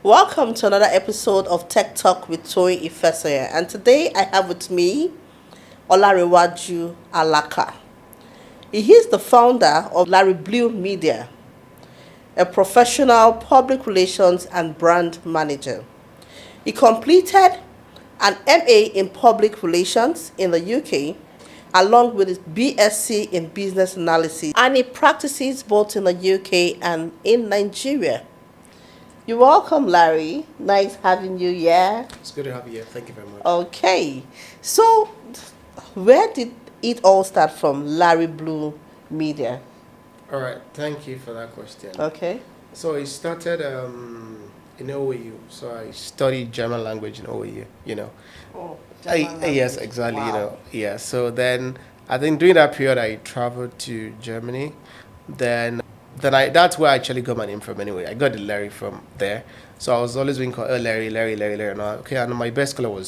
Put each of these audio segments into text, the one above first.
Welcome to another episode of Tech Talk with Toy Ifesaya. And today I have with me Olanrewaju Alaka. He is the founder of Olanrewaju Media, a professional public relations and brand manager. He completed an MA in public relations in the UK along with his BSc in business analysis, and he practices both in the UK and in Nigeria. You're welcome, Larry. Nice having you here. It's good to have you here. Thank you very much. Okay. So, where did it all start from, Olanrewaju Media? All right. Thank you for that question. Okay. So it started in OAU. So I studied German language in OAU, Oh, Yes, exactly, Wow. Yeah. So then I think during that period I traveled to Germany. Then that's where I actually got my name from anyway. I got the Larry from there. So I was always being called Larry. And and my best color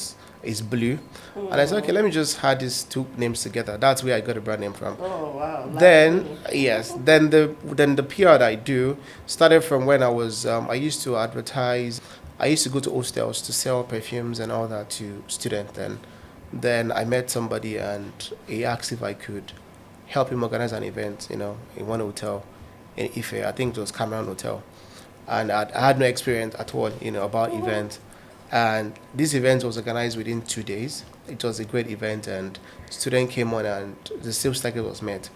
is blue. And I said, okay, let me just add these two names together. That's where I got the brand name from. Oh, wow. Then the PR that I do started from when I was I used to advertise. I used to go to hostels to sell perfumes and all that to students. And then I met somebody and he asked if I could help him organize an event, in one hotel in Ife. I think it was Cameron Hotel. And I had no experience at all, about events. And this event was organized within 2 days. It was a great event, and student came on and the sales target was met.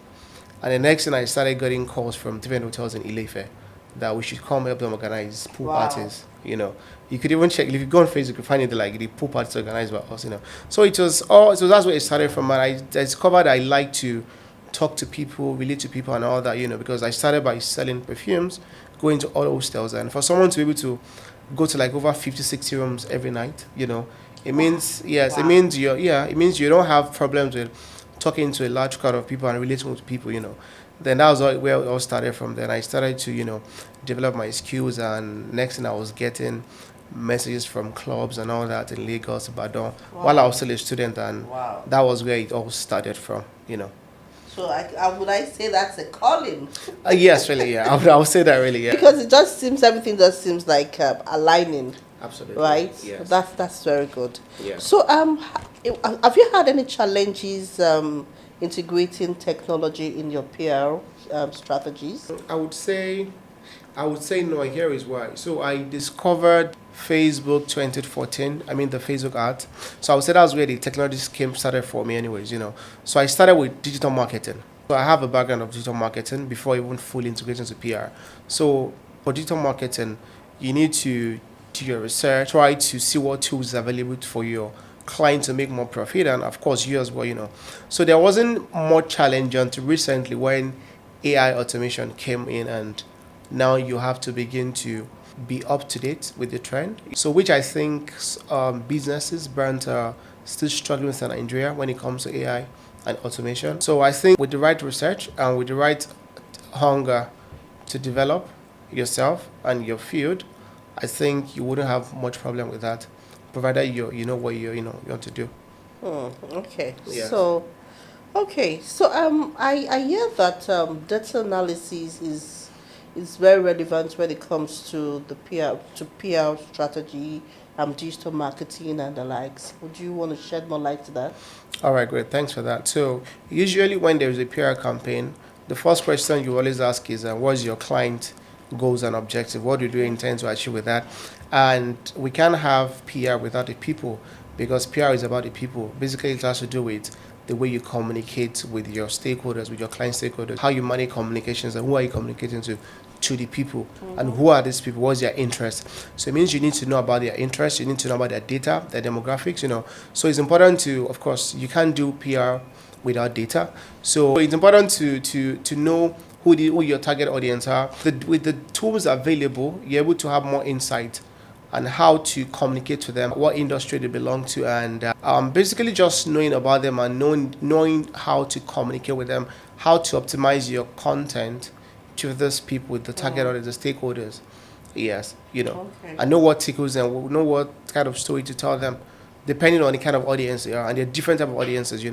And the next thing, I started getting calls from different hotels in Ilefe that we should come help them organize pool parties. You could even check, if you go on Facebook, you find it like the pool parties organized by us. So that's where it started from. And I discovered I like to talk to people, relate to people and all that, because I started by selling perfumes, going to all hostels. And for someone to be able to go to like over 50, 60 rooms every night, it means, yes, Wow. it means you don't have problems with talking to a large crowd of people and relating with people, Then that was where it all started from. Then I started to, develop my skills, and next thing I was getting messages from clubs and all that in Lagos, Ibadan, while I was still a student, and Wow. that was where it all started from. So, would I say that's a calling? Yes, really, yeah. I would say that, really, yeah. Because everything just seems like aligning, Absolutely. right? Yes. That's very good. Yeah. So, have you had any challenges integrating technology in your PR strategies? I would say no. Here is why. So I discovered Facebook 2014. I mean the Facebook art. So I would say that's where the technology started for me, anyways. So I started with digital marketing. So I have a background of digital marketing before even fully integrating into PR. So for digital marketing, you need to do your research, try to see what tools are available for your client to make more profit, and of course you as well. So there wasn't more challenge until recently when AI automation came in, and now you have to begin to be up to date with the trend. So which I think businesses, brands are still struggling with in Nigeria when it comes to AI and automation. So I think with the right research and with the right hunger to develop yourself and your field, I think you wouldn't have much problem with that, provided you know what you want to do. Okay. Yeah. So I hear that data analysis is very relevant when it comes to the PR strategy, digital marketing and the likes. Would you want to shed more light to that? All right, great. Thanks for that. So usually when there is a PR campaign, the first question you always ask is, what's your client goals and objective? What do you intend to achieve with that? And we can't have PR without the people, because PR is about the people. Basically, it has to do with the way you communicate with your stakeholders, with your client stakeholders, how you manage communications, and who are you communicating to the people, and who are these people, what's their interest. So it means you need to know about their interests, you need to know about their data, their demographics, So it's important to, of course, you can't do PR without data. So it's important to know who your target audience are. With the tools available, you're able to have more insight on how to communicate to them, what industry they belong to, and basically just knowing about them and knowing how to communicate with them, how to optimize your content to those people, the target audience, the stakeholders. Yes, Okay. I know what tickles them, know what kind of story to tell them, depending on the kind of audience they are, and there are different type of audiences,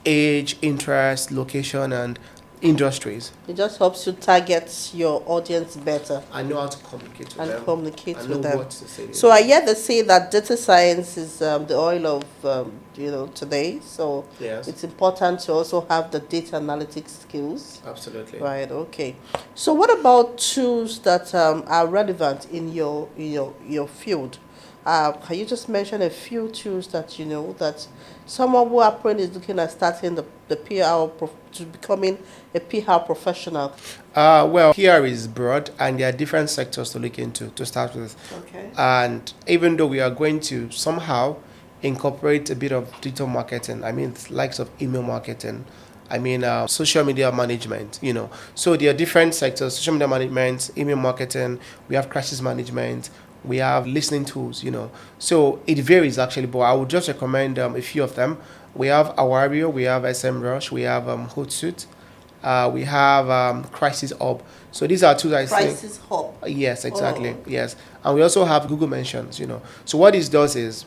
age, interest, location, and industries. It just helps you target your audience better I know how to communicate with and them. communicate I know with them. what to say. So I hear they say that data science is the oil of today. So Yes, it's important to also have the data analytics skills. absolutely. Right. Okay. So what about tools that are relevant in your field? Can you just mention a few tools that you know that someone who apparently is looking at starting the to becoming a PR professional? Well, PR is broad, and there are different sectors to look into to start with. Okay. And even though we are going to somehow incorporate a bit of digital marketing, I mean, likes of email marketing, I mean, social media management, So there are different sectors: social media management, email marketing. We have crisis management. We have listening tools. So it varies actually, but I would just recommend a few of them. We have Awario, we have SMrush, we have Hootsuite, we have Crisis Hub. So these are tools I think. Crisis Hub. Yes, exactly. Oh. Yes. And we also have Google mentions. So what this does is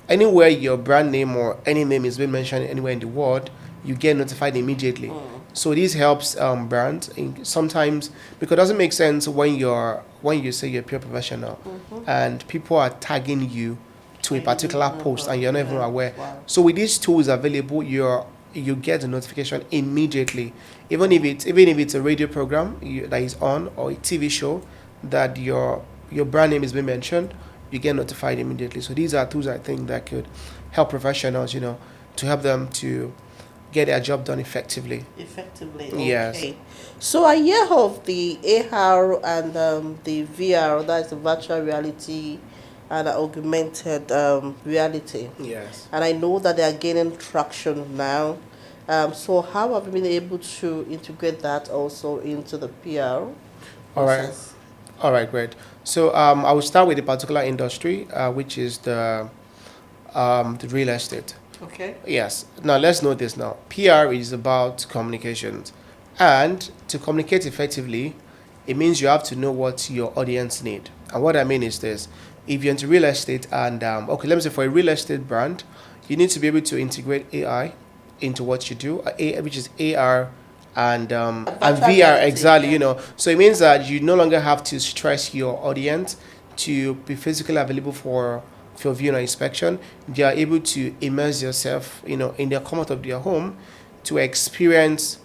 anywhere your brand name or any name is being mentioned anywhere in the world, you get notified immediately. So this helps brands sometimes, because it doesn't make sense when you say you're a pure professional and people are tagging you to a particular post and you're not even aware. Wow. So with these tools available, you get the notification immediately, even if it's a radio program that is on, or a TV show that your brand name is being mentioned, you get notified immediately. So these are tools I think that could help professionals, to help them to get their job done effectively. Effectively. Okay. Yes. So I hear of the AR and the VR, that's the virtual reality and augmented reality. Yes. And I know that they are gaining traction now. So how have you been able to integrate that also into the PR All right. process? All right, great. So I will start with a particular industry, which is the real estate. Okay. Yes. Now let's know this now. PR is about communications, and to communicate effectively, it means you have to know what your audience need. And what I mean is this: if you're into real estate, and okay, let me say for a real estate brand, you need to be able to integrate AI into what you do, which is AR and Virtual VR, reality, exactly. yeah. So it means that you no longer have to stress your audience to be physically available for viewing or inspection. They are able to immerse yourself, in the comfort of their home to experience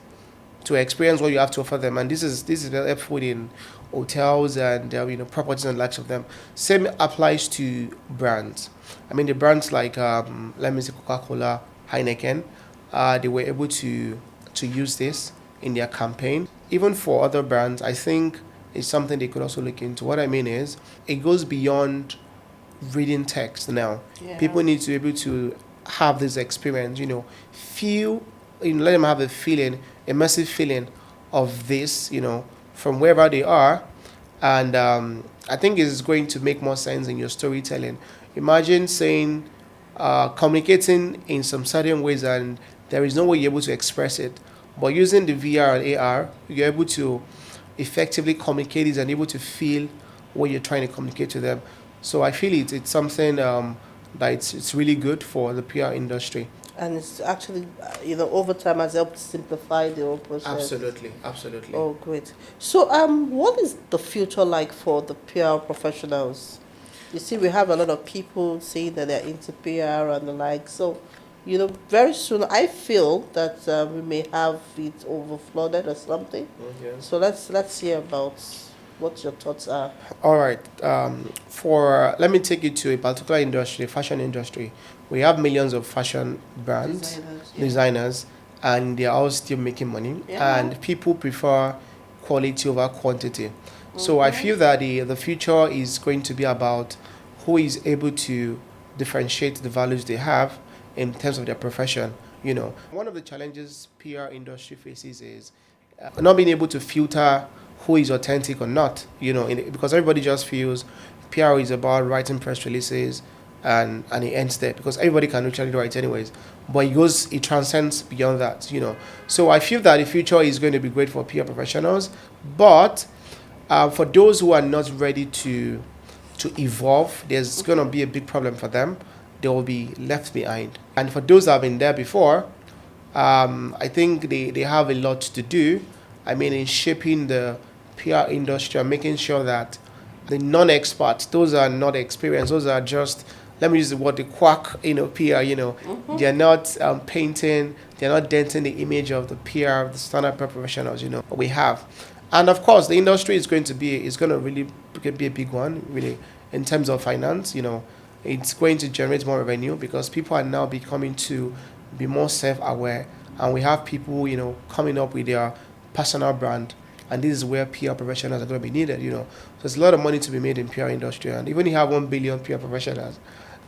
what you have to offer them. And this is very helpful in hotels and properties and likes of them. Same applies to brands. I mean the brands like let me say Coca-Cola, Heineken, they were able to use this in their campaign. Even for other brands, I think it's something they could also look into. What I mean is it goes beyond reading text now. Yeah. People need to be able to have this experience, feel, let them have a feeling, immersive feeling of this, from wherever they are. And I think it's going to make more sense in your storytelling. Imagine saying, communicating in some certain ways, and there is no way you're able to express it. But using the VR and AR, you're able to effectively communicate it and able to feel what you're trying to communicate to them. So I feel it's something that it's really good for the PR industry. And it's actually, over time has helped simplify the whole process. Absolutely. Oh, great. So, what is the future like for the PR professionals? You see, we have a lot of people saying that they're into PR and the like. So, very soon I feel that we may have it overflooded or something. Yes. So let's hear about what your thoughts are. All right. Let me take you to a particular industry, fashion industry. We have millions of fashion brands, designers, and they are all still making money. Yeah. And people prefer quality over quantity. So I feel that the future is going to be about who is able to differentiate the values they have in terms of their profession. One of the challenges PR industry faces is not being able to filter who is authentic or not, because everybody just feels PR is about writing press releases and it ends there, because everybody can literally write anyways. But it transcends beyond that. So I feel that the future is going to be great for PR professionals, but for those who are not ready to evolve, there's going to be a big problem for them. They will be left behind. And for those that have been there before, I think they have a lot to do. I mean, in shaping the PR industry and making sure that the non-experts, those are not experienced, those are just, let me use the word, the quack, PR, they're not painting, they're not denting the image of the PR, the standard PR professionals, we have. And of course, the industry is going to really be a big one, really, in terms of finance, it's going to generate more revenue because people are now becoming to be more self-aware, and we have people, coming up with their personal brand, and this is where PR professionals are going to be needed. So there's a lot of money to be made in PR industry, and even if you have 1 billion PR professionals,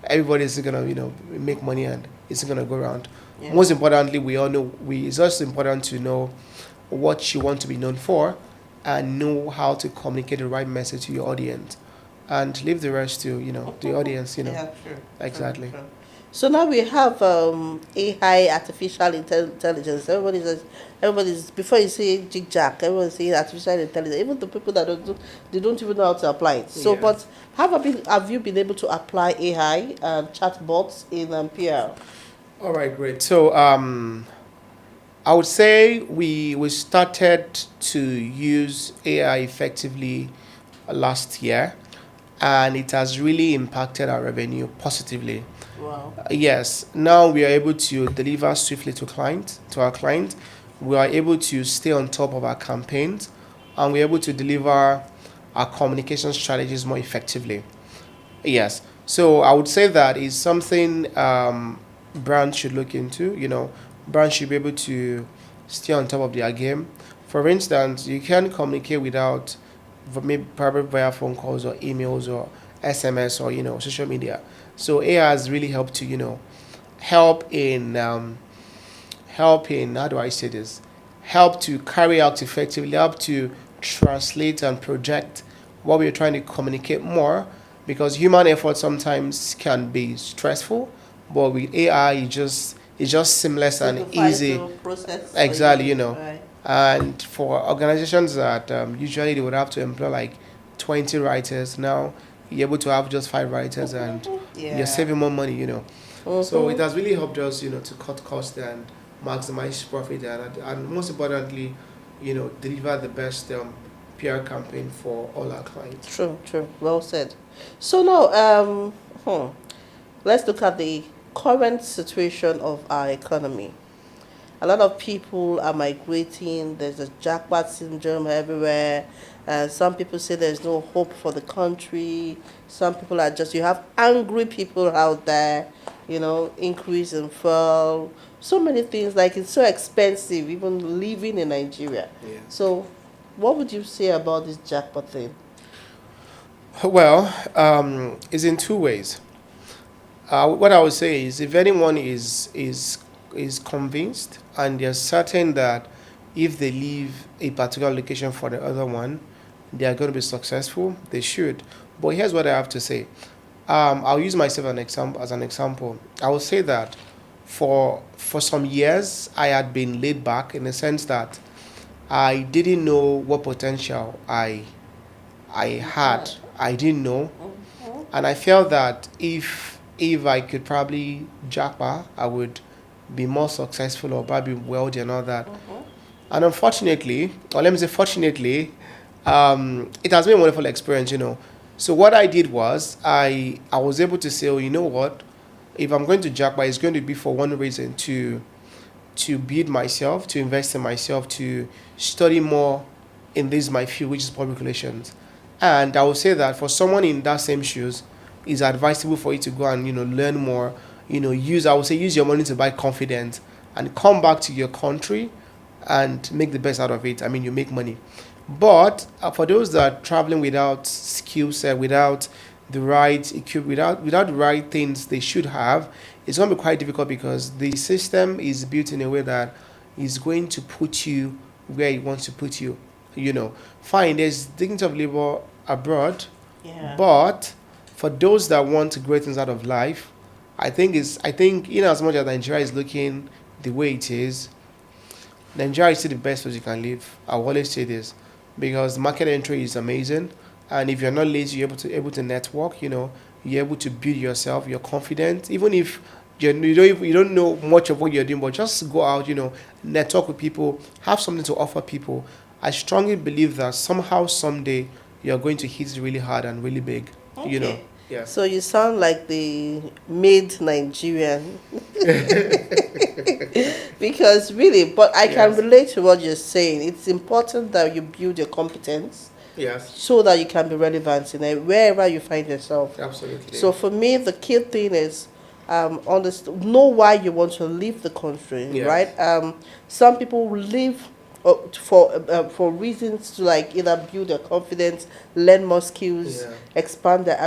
everybody's going to make money, and it's going to go around. Yeah. Most importantly, we all know it's also important to know what you want to be known for, and know how to communicate the right message to your audience, and leave the rest to the audience. Yeah, sure. Exactly. Sure. So now we have AI, artificial intelligence. Everybody's before you say jig-jack, everyone's saying artificial intelligence. Even the people that they don't even know how to apply it. So, yeah. But have you been able to apply AI and chatbots in PR? All right, great. So I would say we started to use AI effectively last year, and it has really impacted our revenue positively. Wow. Yes. Now we are able to deliver swiftly to our client. We are able to stay on top of our campaigns, and we're able to deliver our communication strategies more effectively. Yes. So I would say that is something brands should look into. Brands should be able to stay on top of their game. For instance, you can communicate without maybe probably via phone calls or emails or SMS or social media. So AI has really helped to help in how do I say this? Help to carry out effectively, help to translate and project what we're trying to communicate more, because human effort sometimes can be stressful, but with AI it's just seamless and easy. Process exactly, Right. And for organizations that usually they would have to employ like 20 writers, now you're able to have just 5 writers, and you're saving more money. So it has really helped us, to cut costs and maximize profit, and most importantly, deliver the best PR campaign for all our clients. True. Well said. So now, let's look at the current situation of our economy. A lot of people are migrating. There's a Japa syndrome everywhere. Some people say there's no hope for the country. Some people are you have angry people out there, increase in fuel. So many things, like it's so expensive, even living in Nigeria. Yeah. So what would you say about this jackpot thing? Well, it's in 2 ways. What I would say is, if anyone is convinced and they're certain that if they leave a particular location for the other one, they are going to be successful, they should. But here's what I have to say. I'll use myself as an example. I will say that for some years I had been laid back, in the sense that I didn't know what potential I had. I didn't know, and I felt that if I could probably Japa, I would be more successful or probably wealthy and all that. And unfortunately, or let me say fortunately, it has been a wonderful experience. So what I did was I was able to say, oh, you know what? If I'm going to Japa, it's going to be for one reason, to build myself, to invest in myself, to study more in this my field, which is public relations. And I would say that for someone in that same shoes, it's advisable for you to go and learn more. Use your money to buy confidence, and come back to your country and make the best out of it. I mean, you make money. But for those that are traveling without skill set, without the right without the right things they should have, it's going to be quite difficult, because the system is built in a way that is going to put you where it wants to put you. Fine, there's dignity of labor abroad, but for those that want great things out of life, I think in as much as Nigeria is looking the way it is, Nigeria is still the best place you can live. I always say this, because the market entry is amazing, and if you're not lazy, you're able to network. You're able to build yourself. You're confident, even if you don't know much of what you're doing, but just go out, network with people, have something to offer people. I strongly believe that somehow, someday, you're going to hit it really hard and really big. Okay. Yeah. So you sound like the mid Nigerian. Because really, but I can Yes. relate to what you're saying. It's important that you build your competence Yes. so that you can be relevant in wherever you find yourself. Absolutely. So for me, the key thing is know why you want to leave the country, Yes. right? Some people will leave for reasons to like either build their confidence, learn more skills, Yeah. expand their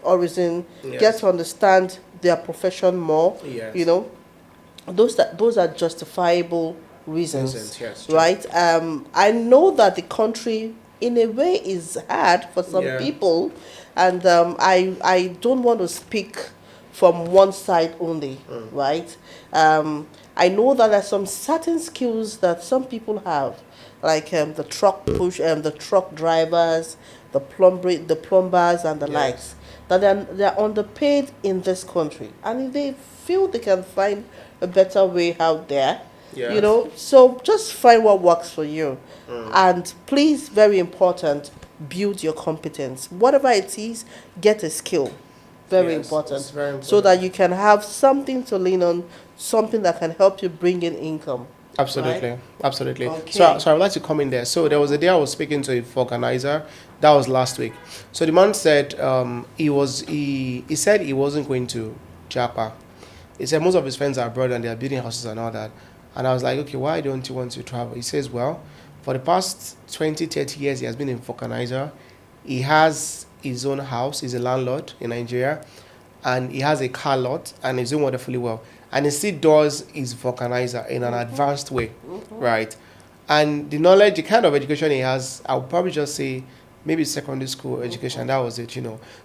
origin, Yes. get to understand their profession more. Yes. Those are justifiable reasons, Yes. True. right? I know that the country, in a way, is hard for some Yeah. people, and I don't want to speak from one side only, right? I know that there's some certain skills that some people have, like the truck drivers, the plumbers, and the Yes. likes, that they're underpaid in this country, and if they feel they can find a better way out there, Yes. so just find what works for you, and please, very important, build your competence. Whatever it is, get a skill. Very Yes, important. it's very So important. that you can have something to lean on, something that can help you bring in income. Absolutely, Right? absolutely. Okay. So I would like to come in there. So there was a day I was speaking to a organizer. That was last week. So the man said he said he wasn't going to Japa. He said most of his friends are abroad and they are building houses and all that. And I was like, okay, why don't you want to travel? He says, well, for the past 20, 30 years, he has been a vulcanizer. He has his own house. He's a landlord in Nigeria. And he has a car lot and he's doing wonderfully well. And he still does his vulcanizer in an advanced way, right? And the knowledge, the kind of education he has, I would probably just say maybe secondary school education. That was it.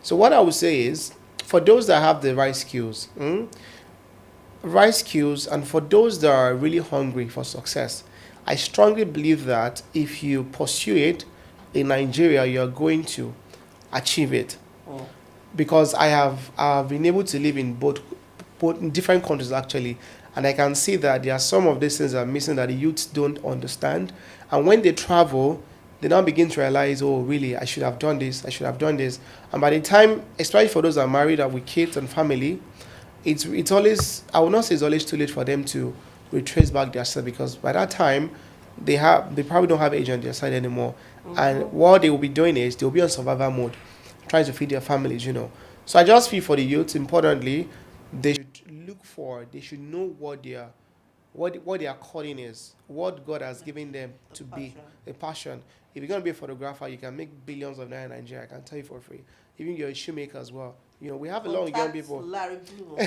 So what I would say is, for those that have the right skills, and for those that are really hungry for success, I strongly believe that if you pursue it in Nigeria, you are going to achieve it. Because I've been able to live in both in different countries actually, and I can see that there are some of these things that are missing that the youths don't understand, and when they travel, they now begin to realize, oh, really, I should have done this, and by the time, especially for those that are married and with kids and family, it's always, I will not say it's always too late for them to retrace back their steps, because by that time they probably don't have age on their side anymore, and what they will be doing is they'll be on survival mode, trying to feed their families. So I just feel for the youth, importantly, they should know what their calling is, what God has given them to be, a passion. If you're gonna be a photographer, you can make billions of naira in Nigeria. I can tell you for free. Even you're a shoemaker as well. We have a lot of young people. Larry Blue,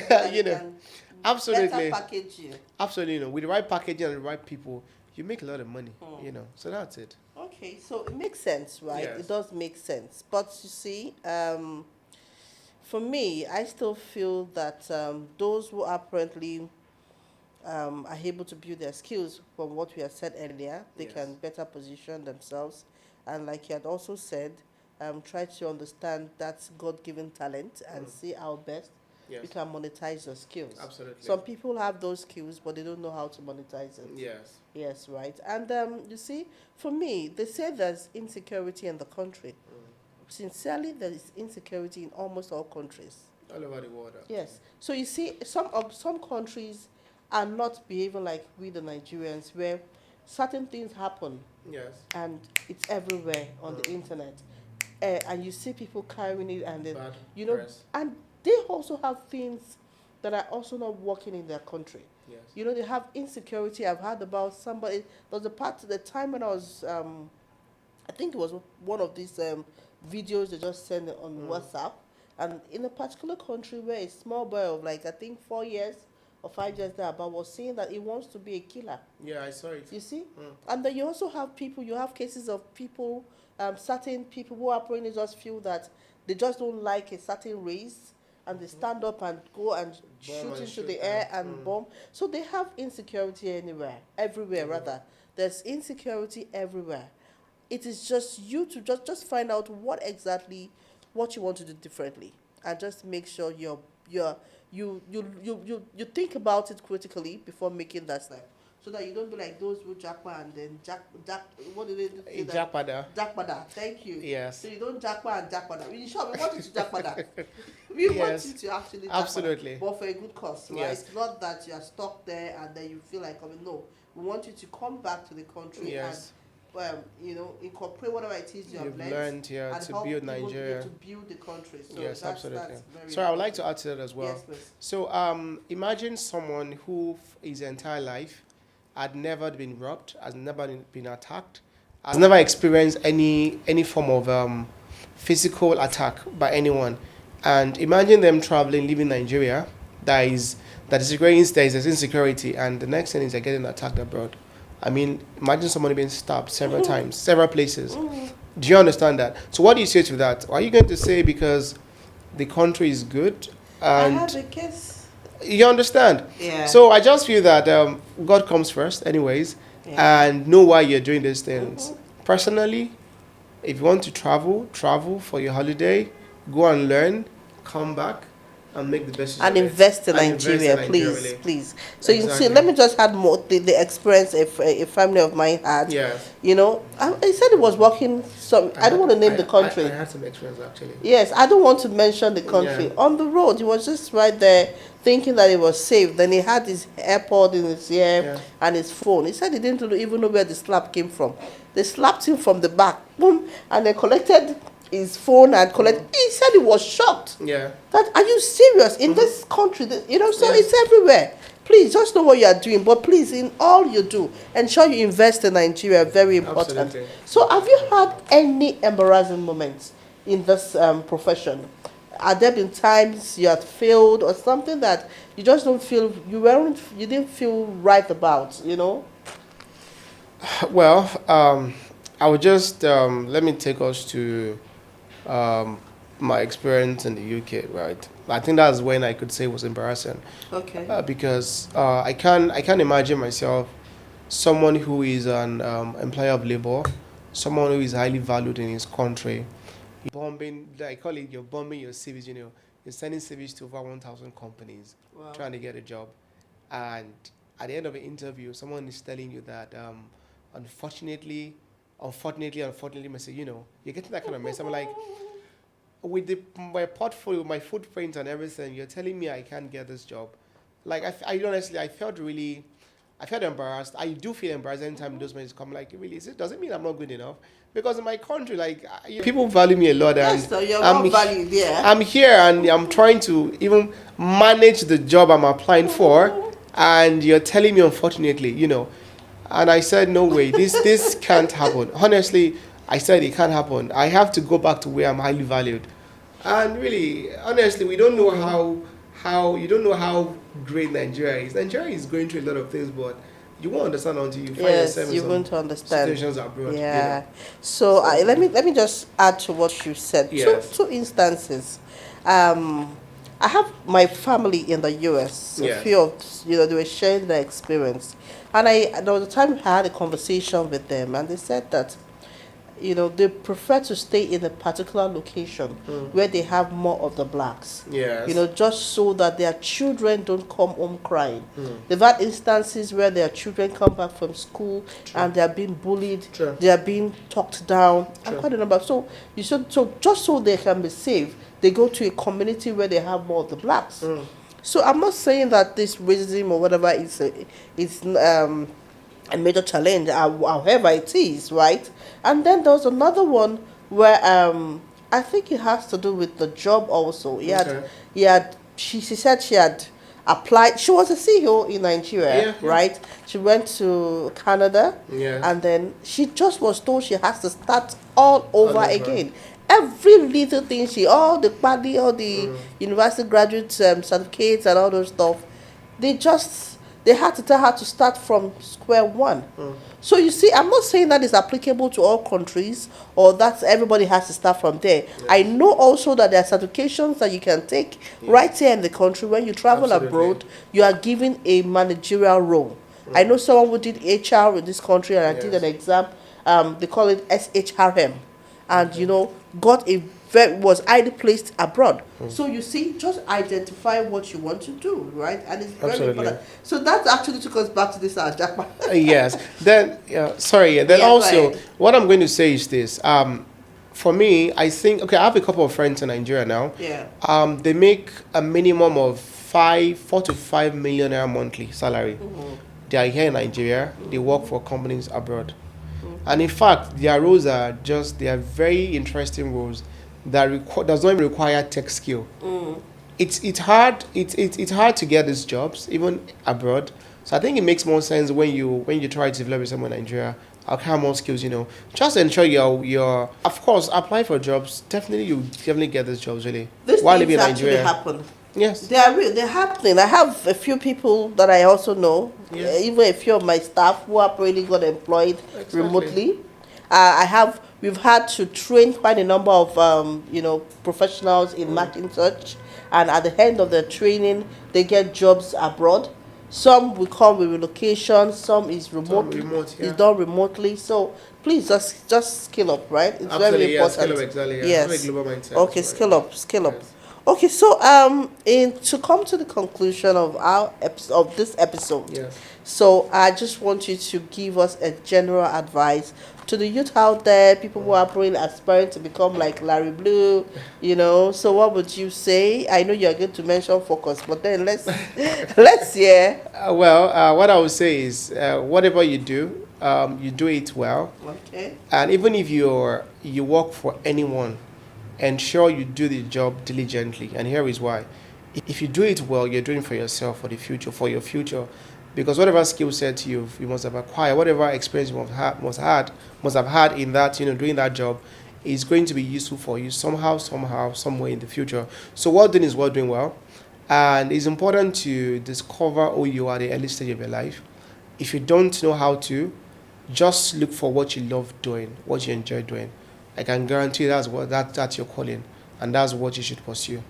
Absolutely. better package you. Absolutely, with the right packaging and the right people, you make a lot of money. So that's it. Okay, so it makes sense, right? Yes. It does make sense. But you see, for me, I still feel that those who apparently are able to build their skills from what we have said earlier, they Yes. can better position themselves. And like you had also said, try to understand that God-given talent and see how best you Yes. can monetize your skills. Absolutely. Some people have those skills, but they don't know how to monetize it. Yes. Yes, right. And you see, for me, they say there's insecurity in the country. Sincerely, there is insecurity in almost all countries. All over the world. Yes. So you see, some countries are not behaving like we the Nigerians, where certain things happen Yes. and it's everywhere on the internet, and you see people carrying it, and then Bad press. and they also have things that are also not working in their country. Yes. They have insecurity. I've heard about somebody. There was the time when I was, I think it was one of these videos they just sent on WhatsApp, and in a particular country where a small boy of like I think 4 years or 5 years thereabout was saying that he wants to be a killer. Yeah, I saw it. You see, and then you also have people. You have cases of people, certain people who apparently just feel that they just don't like a certain race, and they stand up and go and shoot into the air and bomb. So they have insecurity everywhere rather. There's insecurity everywhere. It is just you to just find out what you want to do differently, and just make sure you think about it critically before making that step, so that you don't be like those who Japa and then what did they say that? Japada. Jackpada, thank you. Yes. So you don't Japa and Jackpada. In short, we want you to Jackpada. We want Yes. you to actually Jackpada, Absolutely. but for a good cause, right? Yes. It's not that you are stuck there and then you feel like coming. No, we want you to come back to the country Yes. and incorporate whatever it is you have You've learned here and to help build people, Nigeria. to build the country. So Yes, absolutely. That's very So I would like important. to add to that as well. Yes, please. So imagine someone who his entire life had never been robbed, has never been attacked, has never experienced any form of physical attack by anyone. And imagine them traveling, leaving Nigeria. There is insecurity, and the next thing is they're getting attacked abroad. I mean, imagine someone being stabbed several times, several places. Do you understand that? So what do you say to that? Are you going to say because the country is good I and have a case. you understand? Yeah. So I just feel that God comes first, anyways, Yeah. and know why you're doing these things. Personally, if you want to travel for your holiday, go and learn, come back, and make the best. And of it. invest in And invest Nigeria, in please, really. please. So you Exactly. see, let me just add more the experience a family of mine had. Yes. I said it was working. I don't want to name the country. I had some experience actually. Yes, I don't want to mention the country. Yeah. On the road, he was just right there thinking that it was safe. Then he had his AirPod in his ear Yeah. and his phone. He said he didn't even know where the slap came from. They slapped him from the back, boom, and they collected his phone and collected. He said he was shocked. Yeah. That, are you serious? In this country, so Yeah. it's everywhere. Please, just know what you are doing. But please, in all you do, ensure you invest in Nigeria. Very important. Absolutely. So have you had any embarrassing moments in this profession? Have there been times you had failed or something that you just don't feel, you didn't feel right about, Well, I would just let me take us to my experience in the UK. Right, I think that's when I could say it was embarrassing Okay. because I can't imagine myself someone who is an employer of labor, someone who is highly valued in his country, bombing. I call it, you're bombing your CVs. You're sending CVs to over 1,000 companies Wow. trying to get a job, and at the end of an interview, someone is telling you that unfortunately, may say, you're getting that kind of mess. I'm like, with my portfolio, my footprint and everything, you're telling me I can't get this job. Like, I honestly, I felt embarrassed. I do feel embarrassed anytime those messages come. Like, really, does it mean I'm not good enough? Because in my country, like, people value me a lot. Yes, And so you're I'm, not valued there. I'm here and I'm trying to even manage the job I'm applying for. And you're telling me, unfortunately, And I said, no way, this can't happen. Honestly, I said it can't happen. I have to go back to where I'm highly valued. And really, honestly, we don't know you don't know how great Nigeria is. Nigeria is going through a lot of things, but you won't understand until you find Yes, yourself in you're some going to understand. situations abroad. Yeah. So let me just add to what you said. Yes. Two instances. I have my family in the US. A Yes. few of they were sharing their experience, and there was a time I had a conversation with them, and they said that they prefer to stay in a particular location where they have more of the blacks. Yes. Just so that their children don't come home crying. They've had instances where their children come back from school and they are being bullied, True. they are being talked down. True. I quite a number. So just so they can be safe, they go to a community where they have more of the blacks. So I'm not saying that this racism or whatever is a major challenge, however it is, right? And then there was another one where I think it has to do with the job also. She said she had applied. She was a CEO in Nigeria, Yeah. right? She went to Canada, Yes. and then she just was told she has to start all over over. again. Every little thing all the party, all the university graduate certificates and all those stuff, they had to tell her to start from square one. So you see, I'm not saying that is applicable to all countries or that everybody has to start from there. Yes. I know also that there are certifications that you can take right here in the country. When you travel Absolutely. abroad, you are given a managerial role. I know someone who did HR in this country, and I did Yes. an exam. They call it SHRM, and got a was highly placed abroad. So you see, just identify what you want to do, right? And it's very Absolutely. important. So that actually took us back to this Japa. Yes. Then, sorry. Then Yeah, go also, ahead. what I'm going to say is this. For me, I think, okay, I have a couple of friends in Nigeria now. Yeah. They make a minimum of 4 to 5 million naira monthly salary. They are here in Nigeria. They work for companies abroad. And in fact, their roles are they are very interesting roles that does not even require tech skill. It's hard. It's hard to get these jobs even abroad. So I think it makes more sense when you try to develop yourself in Nigeria. I'll have more skills. Just ensure you're of course apply for jobs. Definitely you definitely get these jobs really These while things living in actually Nigeria. happen. Yes. They are real. They're happening. I have a few people that I also know, Yes. even a few of my staff who have already got employed Exactly. remotely. We've had to train quite a number of professionals in Macintosh, and at the end of the training, they get jobs abroad. Some will come with relocation. Some is remote. remote, yeah. It's done remotely. So please just skill up, right? It's Absolutely, very yeah, important. skill up, exactly, yeah. Yes. Have a global mindset. Okay, That's right. skill up. Yes. Okay, so to come to the conclusion of of this episode, Yes. so I just want you to give us a general advice to the youth out there, people who are probably aspiring to become like Larry Blue, So what would you say? I know you're going to mention focus, but then let's hear. What I would say is, whatever you do it well. Okay. And even if you work for anyone, ensure you do the job diligently. And here is why. If you do it well, you're doing it for yourself, for the future, for your future. Because whatever skill set you must have acquired, whatever experience you must have had in that, doing that job, is going to be useful for you somehow, somewhere in the future. So well done is well doing well. And it's important to discover who you are at the early stage of your life. If you don't know how to, just look for what you love doing, what you enjoy doing. I can guarantee that's your calling, and that's what you should pursue.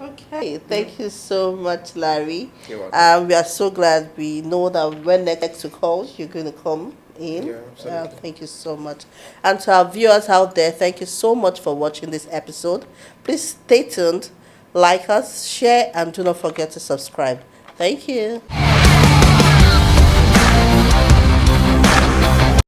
Okay, thank you so much, Larry. You're welcome. We are so glad we know that when next you call, you're going to come in. Yeah, absolutely. Thank you so much. And to our viewers out there, thank you so much for watching this episode. Please stay tuned, like us, share, and do not forget to subscribe. Thank you.